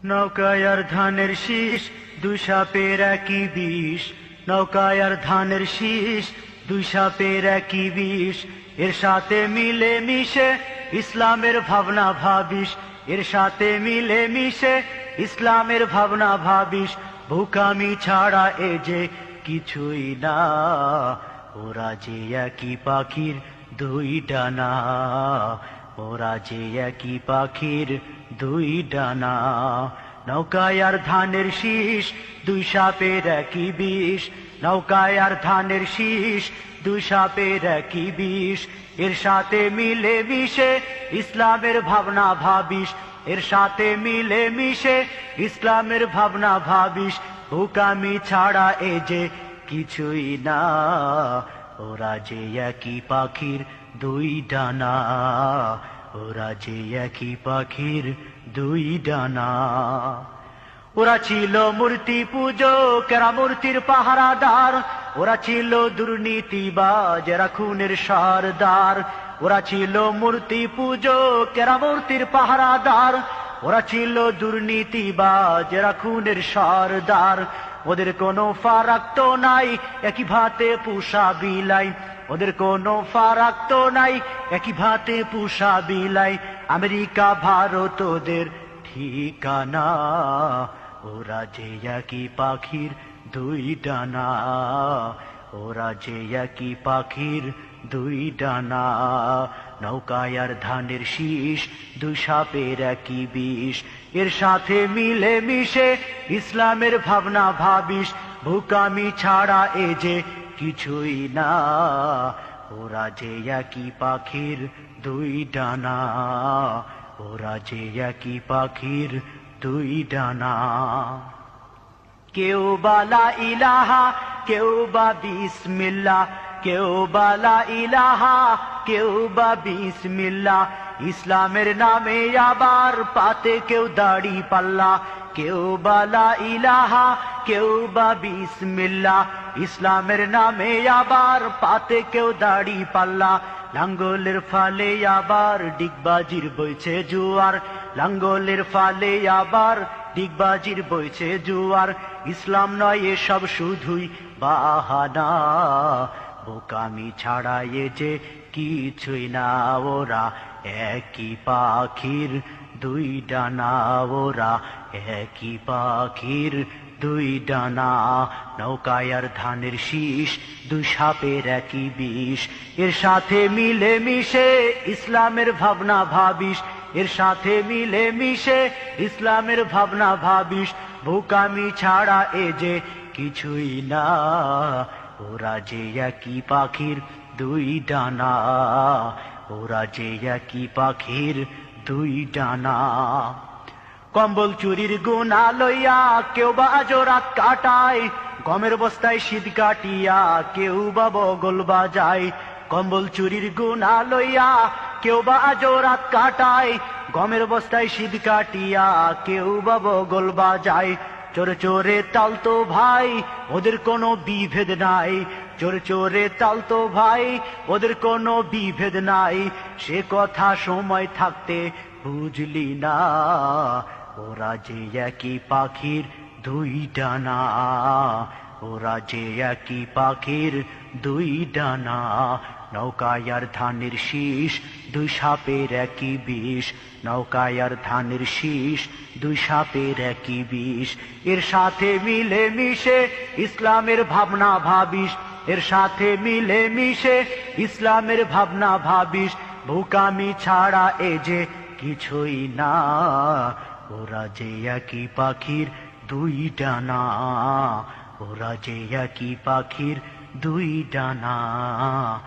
নৌকায় আর ধানের শীষ, দুই সাপের একই বিষ। নৌকায় আর ধানের শীষ, দুই সাপের একই বিষ। এর সাথে মিলে মিশে ইসলামের ভাবনা ভাবিস। এর সাথে মিলে মিশে ইসলামের ভাবনা ভাবিস। বোকামি ছাড়া এ যে কিছুই না, ওরা যে একই পাখির দুই ডানা। ওরা যে একই পাখির দুই ডানা। নৌকায় আর ধানের শীষ, দুই সাপের একই বিষ। নৌকায় আর ধানের শীষ, দুই সাপের একই বিষ। এর সাথে মিলে মিশে ইসলামের ভাবনা ভাবিস। এর সাথে মিলে মিশে ইসলামের ভাবনা ভাবিস। বোকামি ছাড়া এ যে কিছুই না, ওরা যে একই পাখির দুই ডানা। ওরা যে একই পাখির দুই ডানা। ওরা ছিল মূর্তি পূজক, এরা মূর্তির পাহারাদার। ওরা ছিল দুর্নীতিবাজ, এরা খুনের সরদার। ওরা ছিল মূর্তি পূজক, এরা মূর্তির পাহারাদার। ওরা ছিল দুর্নীতিবাজ, এরা খুনের সরদার। ওদের কোনো ফারাক তো নাই, একই ভাতে পুষা বিলাই। ওদের কোনো ফারাক তো নাই, একই ভাতে পুষা বিলাই। আমেরিকা ভারত ওদের ঠিকানা। ওরা যে একই পাখির দুই ডানা। ওরা যে একই পাখির দুই ডানা। নৌকায় আর ধানের শীষ, দুই সাপের একই বিষ। এর সাথে মিলে মিশে ইসলামের ভাবনা ভাবিস। বোকামি ছাড়া এ যে কিছুই না, ওরা যে একই পাখির দুই ডানা। ওরা যে একই পাখির দুই ডানা। কেউ বালা ইলাহা, কেউ বা বিসমিল্লাহ। কেউ বালা ইলাহা, কেউ বা বিসমিল্লাহ। ইসলামের নামে আবার পাতে কেউ দাড়ি পাল্লা। কেউ বালা ইলাহা, কেউ বা বিসমিল্লাহ। ইসলামের নামে আবার পাতে কেউ দাড়ি পাল্লা। লাঙ্গলের ফালে আবার ডিগবাজির বইছে জুয়ার। লাঙ্গলের ফালে আবার ডিগবাজির বইছে জুয়ার। ইসলাম নয় এসব শুধুই বাহানা। বোকামি ছাড়া এ যে কিছুই না, ওরা একই পাখির দুই ডানা। ওরা একই পাখির দুই ডানা। নৌকায় আর ধানের শীষ, দুই সাপের একই বিষ। এর সাথে মিলে মিশে ইসলামের ভাবনা ভাবিস। এর সাথে মিলে মিশে ইসলামের ভাবনা ভাবিস। বোকামি ছাড়া এ যে কিছুই না, ওরা যে একই পাখির দুই ডানা। ওরা যে একই পাখির দুই ডানা। কম্বল চুরির গুণা লইয়া কেউ বা আজো রাত কাটায়। গমের বস্তায় শীত কাটিয়া কেউ বা বগল বাজায়। কম্বল চুরির গুণা লইয়া কেউ বা আজো রাত কাটায়। গমের বস্তায় শীত কাটিয়া কেউ বা বগল বাজায়। চোরে চোরে তালতো ভাই, ওদের কোনো বিভেদ নাই। চোরে চোরে তালতো ভাই, ওদের কোনো বিভেদ নাই। সে কথা সময় থাকতে বুঝলি না, ওরা যে একই পাখির দুই ডানা। ওরা যে একই পাখির দুই ডানা। নৌকায় আর ধানের শীষ, দুই সাপের একই বিষ। নৌকায় আর ধানের শীষ, দুই সাপের একই বিষ। এর সাথে মিলে মিশে ইসলামের ভাবনা ভাবিস। এর সাথে মিলে মিশে ইসলামের ভাবনা ভাবিস। বোকামি ছাড়া এ যে কিছুই না, ওরা যে একই পাখির দুই ডানা। ওরা যে একই পাখির দুই ডানা।